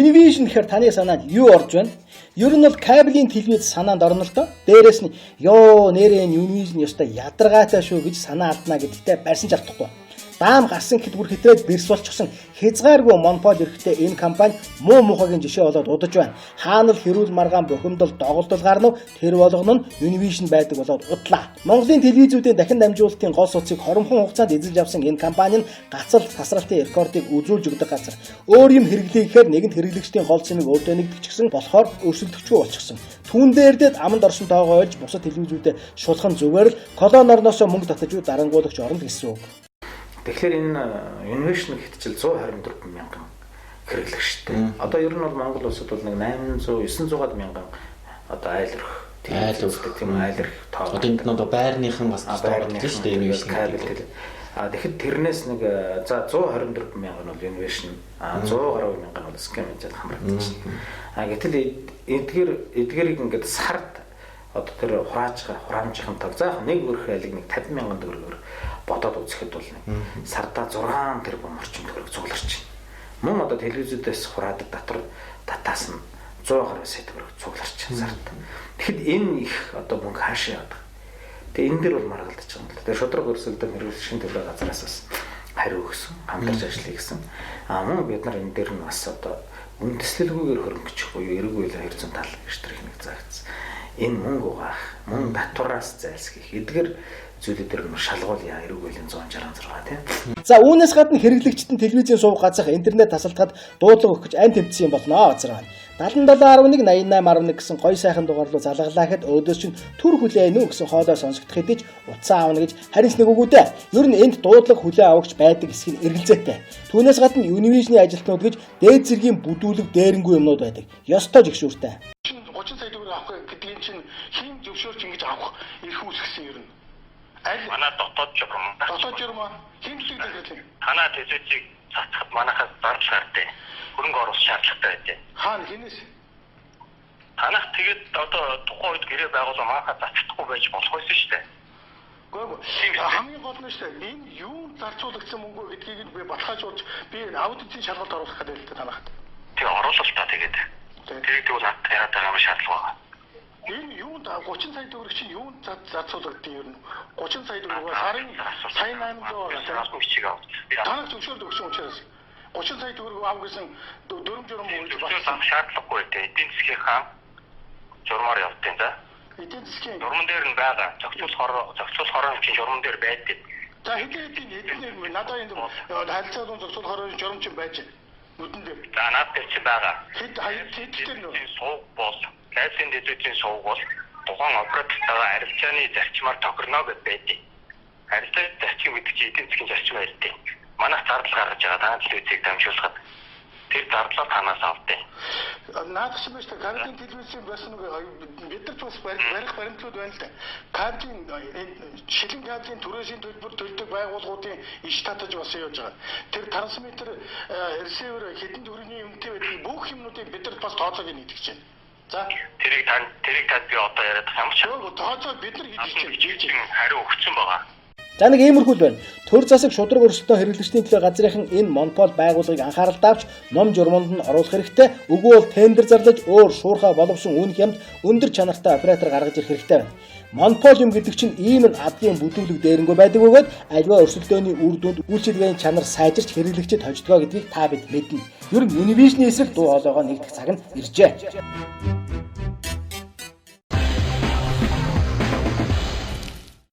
Univision гэхээр таны санаанд юу орж байна? Ер нь бол кабелийн телевиз санаанд орно л доо. Дээрээс нь ёо нэрээ Univision ёстой ядаргаатай шүү гэж санаа алдна гэдэгтээ барьсан ч алдахгүй. Даам гарсан гэхэд бүр хэтрээд бэрс болчихсон хязгааргүй монопол эрэхтэй энэ компани муу мухагийн жишээ болоод удаж байна. Хаанал хэрүүл маргаан бухимдал доголдол гарнав тэр болгоно нь Univision байдаг болоод удлаа. Монголын телевизүүдийн дахин дамжуулалтын гол судсыг хоромхон хугацаанд эзэлж авсан энэ компани нь гацал тасралтын рекордыг үзүүлж өгдөг газар. Өөр юм хэрэглэе гэхээр нэгэнт хэрэглэгчдийн гол цэмийг өөртөө нэгтгэжсэн болохоор өрсөлдөгчгүй болчихсон. Түүн дээрдэд аманд орсон тоогоо ойлж бусад телевизүүдэд шулхан зүгээр л колон орноосоо мөнгө татаж уу дарангуулагч орно гэсэн үг. Тэгэхээр энэ Univision гэхдээ 124 мянган хэрэглэгчтэй. Одоо ер нь бол Монгол улсад бол нэг 800-900 мянган одоо айл өрх тийм айл өрх тоо. Одоо энд нь одоо байрныхан бас тоогдсон шүү дээ Univision кабел. Тэгэхэд тэрнээс нэг за 124 мянган бол Univision 100 мянган бол Sky гэж хамрагдаж байна. Гэтэл эдгээрийг ингээд сард одоо тэр хураамжийн тог заах нэг өрх айлыг нэг 50 мянган төгрөгөөр бодоод үзэхэд бол сардаа 6 тэрбум орчим төгрөг цугларч байна. Мөн одоо телевизүүдээс хураадаг татаас нь 100 гаруй сая төгрөг цугларч байна сард. Тэгэхэд энэ их одоо мөнгө хаашаа явдаг. Тэгээ энэ дээр бол маргалдаж байгаа юм л. Тэгээ шудраг өрсөлдөөн хэрэглэгчийн төлөө газраас бас хариу өгсөн, хамтарч ажиллая гэсэн. Мөн бид нар энэ дээр нь бас одоо үндэслэлгүйгээр хөрөнгөчих буюу эрэг үйл хэрэгцээ тал гэж тэр нэг заагдсан. Энэ мөнгө угаах, мөн татвараас зайлсхийх эдгээр зүйлүүд дээр нь шалгуулъя эрэг үеийн 166 тийм. За үүнээс гадна хэрэглэгчтэн телевизийн сувг газах интернет тасалдахад дуудлага өгөх anys тэмцсэн юм болно газар байна. 77118811 гэсэн гоё сайхан дугаарлуу залгалаа гэхэд өөдөөс чинь төр хүлээн үү гэсэн хоолой сонсогдох хэдий ч утсаа авна гэж харин ч нэг үгүй дээ. Ер нь энд дуудлага хүлээн авагч байдаг хэсэг нь эргэлзээтэй. Түүнээс гадна Univision-ийн ажилтнууд гэж дээд зэргийн бүдүүлэг дээрэнгүй юмнууд байдаг. Ёстой жигшүүртэй. 30 сая төгрөг авах гэдгийг чинь хин зөвшөөрч ингэж авах эрх үүсгэсэн юм. Манай дотоод журам. Дотоод журам хин төлөв гэдэг. Танаа төсөөжийг цацхад манайхаас зардал гартай. Хөрөнгө оруулах шаардлагатай байдیں۔ Хаана хинээс? Танах тэгээд одоо тухайн үед гэрээ байгуулсан манайхаа цацдахгүй байж болох байсан шүү дээ. Гэхдээ хамгийн гол нь шүү дээ. Энэ юу зарцуулагдсан мөнгө гэдгийг би баталгаажуулж би аудитын шалгалт оруулах гэдэг л танахад. Тэг оруулах та тэгээд. Тэгээд тэгвэл над яриад байгаа юм шаардлага байна. Энэ юунд 30 сая төгрөг чинь юунд зарцуулагдсан юм? 30 сая төгрөг сарын сая 800 бичиг авч. Танах зөвшөөрөл өгсөн учраас 30 сая төгрөг ав гэсэн дөрөв журам өгч болсон шаардлагагүй дээ. Эдийн засгийн хаан журмаар явдیں۔ За. Эдийн засгийн журман дээр нь байгаа. Зохицуулах хорон чинь журман дээр байдаг. За хэдийн надад энэ харилцаа дунд зохицуулах хорон журам чинь байж байна. Нүдэн дээр. За наад дээр чинь байгаа. Хэд дээр нөө сууг бол гайсын дэдүүдийн сууг бол тухайн оператортойгоо харилцааны зарчмаар тохирно гэд байдیں۔ Харилцаа зарчим гэдэг чинь эдийн засгийн зарчим байдаг. Манайх зардал гаргаж байгаа даанч телевизийг дамжуулахад тэр зардлаа танаас авдیں۔ Наадах юм шүү дээ. Кабелийн телевизийн бас нэг бид нар бас барих баримтлууд байна л да. Кабелийн шилэн кабелийн түрээсийн төлбөр төлдөг байгууллагуудын иш татаж бас явж байгаа. Тэр трансмиттер ресивер хэдэн төгрөгийн юмтай байдаг бүх юмнуудыг бид нар бас тооцоог нэгтгэж байна. За тэрийг тад би одоо яриад байгаа юм чи. Тооцоо бид нар хийж байна. Хариу өгсөн байгаа. За нэг иймэрхүү байна. Төр засаг шудраг өрсөлдөөн хэрэглэгчдийн төлөө газрынхан энэ монопол байгууллагыг анхааралд авч ном журманд нь оруулах хэрэгтэй. Үгүй бол тендер зарлаж өөр шуурхай боловсон үнэх юмд өндөр чанартай оператор гаргаж ирэх хэрэгтэй байна. Монопол юм гэдэг чинь ийм л адгийн бүдүүлэг дээрэнгүй байдаг бөгөөд аливаа өрсөлдөөний үр дүнд үйлчилгээний чанар сайжирч хэрэглэгчид хождгоо гэдгийг та бид мэднэ. Ер нь Univision-ийн эсрэг дуу хоолойгоо нэгдэх цаг нь иржээ.